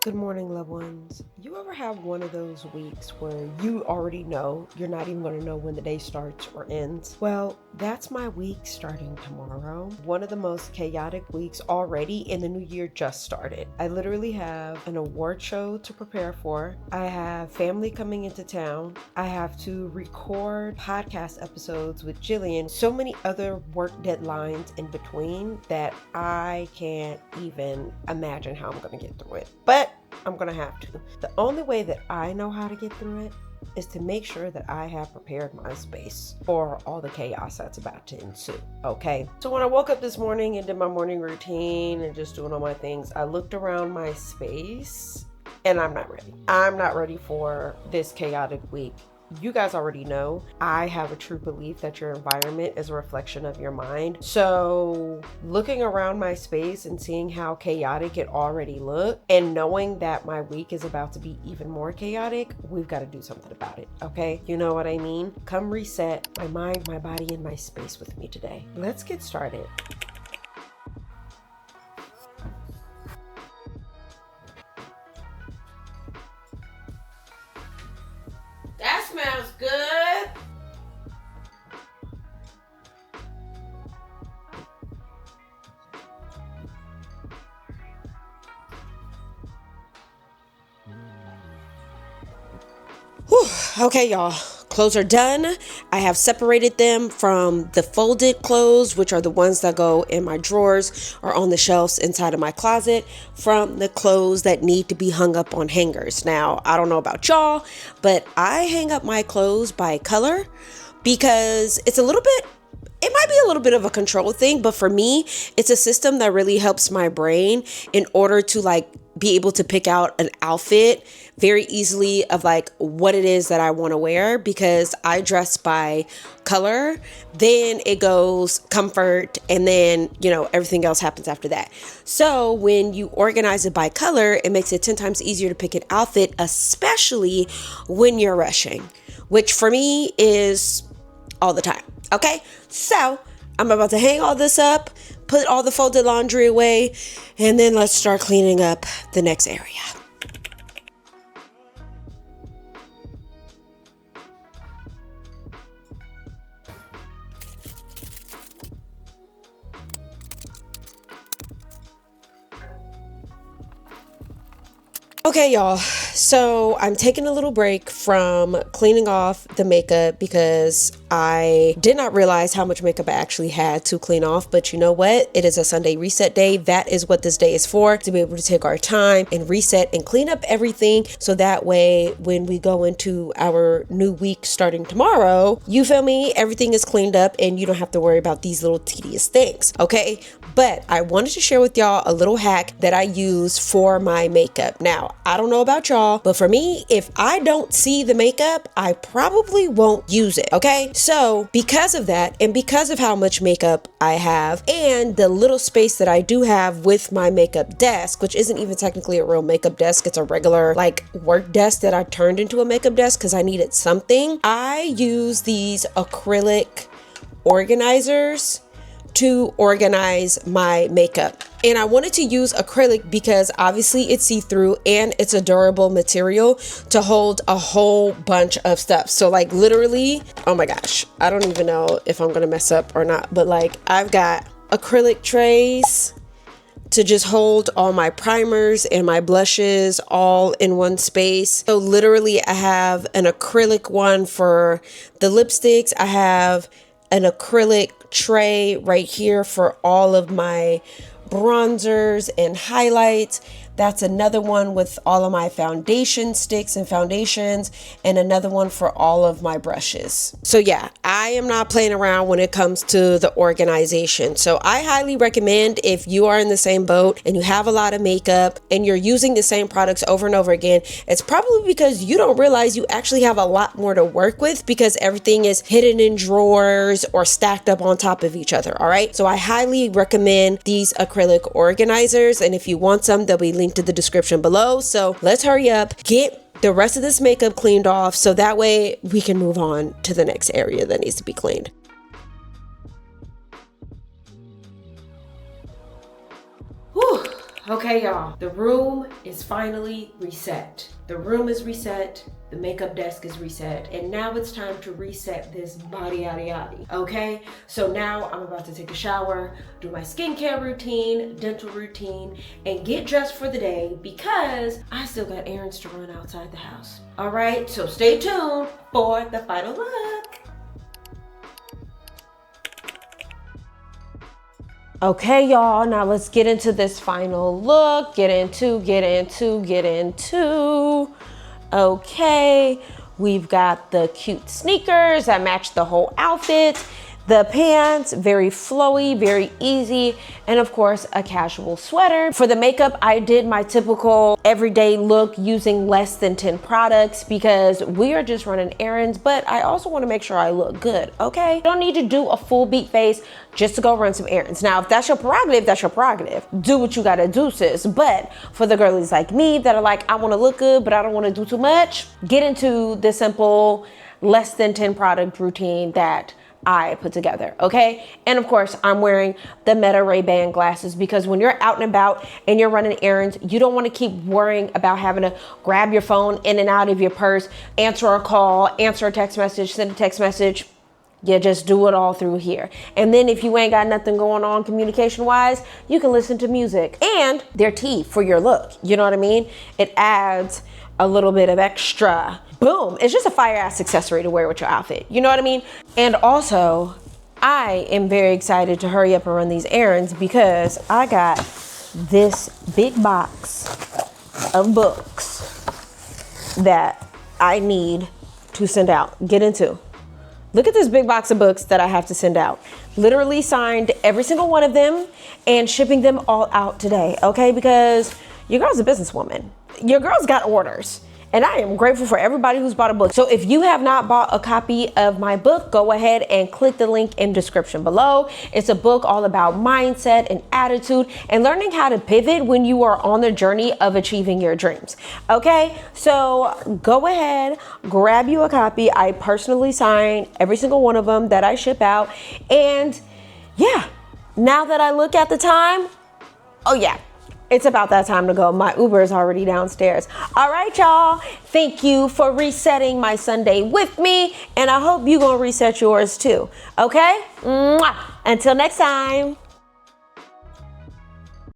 Good morning, loved ones. You ever have one of those weeks where you already know you're not even going to know when the day starts or ends? Well, that's my week starting tomorrow. One of the most chaotic weeks already, and the new year just started. I literally have an award show to prepare for. I have family coming into town. I have to record podcast episodes with Jillian. So many other work deadlines in between that I can't even imagine how I'm going to get through it. But I'm gonna have to. The only way that I know how to get through it is to make sure that I have prepared my space for all the chaos that's about to ensue, okay? So when I woke up this morning and did my morning routine and just doing all my things, I looked around my space and I'm not ready. I'm not ready for this chaotic week. You guys already know I have a true belief that your environment is a reflection of your mind. So looking around my space and seeing how chaotic it already looked and knowing that my week is about to be even more chaotic, we've got to do something about it, okay? You know what I mean? Come reset my mind, my body, and my space with me today. Let's get started. That smells good. Whew. Okay, y'all. Clothes are done. I have separated them from the folded clothes, which are the ones that go in my drawers or on the shelves inside of my closet, from the clothes that need to be hung up on hangers. Now, I don't know about y'all, but I hang up my clothes by color because it might be a little bit of a control thing, but for me, it's a system that really helps my brain in order to be able to pick out an outfit very easily of what it is that I want to wear, because I dress by color, then it goes comfort, and then, everything else happens after that. So when you organize it by color, it makes it 10 times easier to pick an outfit, especially when you're rushing, which for me is all the time. Okay, so I'm about to hang all this up, put all the folded laundry away, and then let's start cleaning up the next area. Okay, y'all, so I'm taking a little break from cleaning off the makeup because I did not realize how much makeup I actually had to clean off. But you know what? It is a Sunday reset day. That is what this day is for, to be able to take our time and reset and clean up everything. So that way, when we go into our new week starting tomorrow, you feel me? Everything is cleaned up and you don't have to worry about these little tedious things, okay? But I wanted to share with y'all a little hack that I use for my makeup. Now, I don't know about y'all, but for me, if I don't see the makeup, I probably won't use it, okay? So because of that, and because of how much makeup I have, and the little space that I do have with my makeup desk, which isn't even technically a real makeup desk, it's a regular work desk that I turned into a makeup desk because I needed something, I use these acrylic organizers to organize my makeup. And I wanted to use acrylic because obviously it's see-through and it's a durable material to hold a whole bunch of stuff. So literally, oh my gosh, I don't even know if I'm gonna mess up or not, but I've got acrylic trays to just hold all my primers and my blushes all in one space. So literally I have an acrylic one for the lipsticks. I have an acrylic tray right here for all of my bronzers and highlights. That's another one with all of my foundation sticks and foundations, and another one for all of my brushes. So yeah, I am not playing around when it comes to the organization. So I highly recommend, if you are in the same boat and you have a lot of makeup and you're using the same products over and over again, it's probably because you don't realize you actually have a lot more to work with because everything is hidden in drawers or stacked up on top of each other. All right. So I highly recommend these acrylic organizers. And if you want some, they'll be linked to the description below. So let's hurry up, get the rest of this makeup cleaned off so that way we can move on to the next area that needs to be cleaned. Whew. Okay, y'all, the room is finally reset. The room is reset, the makeup desk is reset, and now it's time to reset this body yaddy yaddy, okay? So now I'm about to take a shower, do my skincare routine, dental routine, and get dressed for the day because I still got errands to run outside the house. All right, so stay tuned for the final look. Okay, y'all, now let's get into this final look. Get into. Okay, we've got the cute sneakers that match the whole outfit. The pants, very flowy, very easy, and of course, a casual sweater. For the makeup, I did my typical everyday look using less than 10 products because we are just running errands, but I also wanna make sure I look good, okay? You don't need to do a full beat face just to go run some errands. Now, if that's your prerogative, that's your prerogative. Do what you gotta do, sis. But for the girlies like me that are like, I wanna look good, but I don't wanna do too much, get into the simple, less than 10 product routine that I put together, okay? And of course, I'm wearing the Meta Ray-Ban glasses because when you're out and about and you're running errands, you don't wanna keep worrying about having to grab your phone in and out of your purse, answer a call, answer a text message, send a text message. You just do it all through here. And then if you ain't got nothing going on communication-wise, you can listen to music. And they're tea for your look, you know what I mean? It adds a little bit of extra boom. It's just a fire ass accessory to wear with your outfit. You know what I mean? And also, I am very excited to hurry up and run these errands because I got this big box of books that I need to send out. Get into. Look at this big box of books that I have to send out. Literally signed every single one of them and shipping them all out today, okay? Because your girl's a businesswoman. Your girl's got orders. And I am grateful for everybody who's bought a book. So if you have not bought a copy of my book, go ahead and click the link in the description below. It's a book all about mindset and attitude and learning how to pivot when you are on the journey of achieving your dreams. Okay, so go ahead, grab you a copy. I personally sign every single one of them that I ship out. And yeah, now that I look at the time, oh yeah, it's about that time to go. My Uber is already downstairs. All right, y'all. Thank you for resetting my Sunday with me. And I hope you're going to reset yours too. Okay? Mwah. Until next time.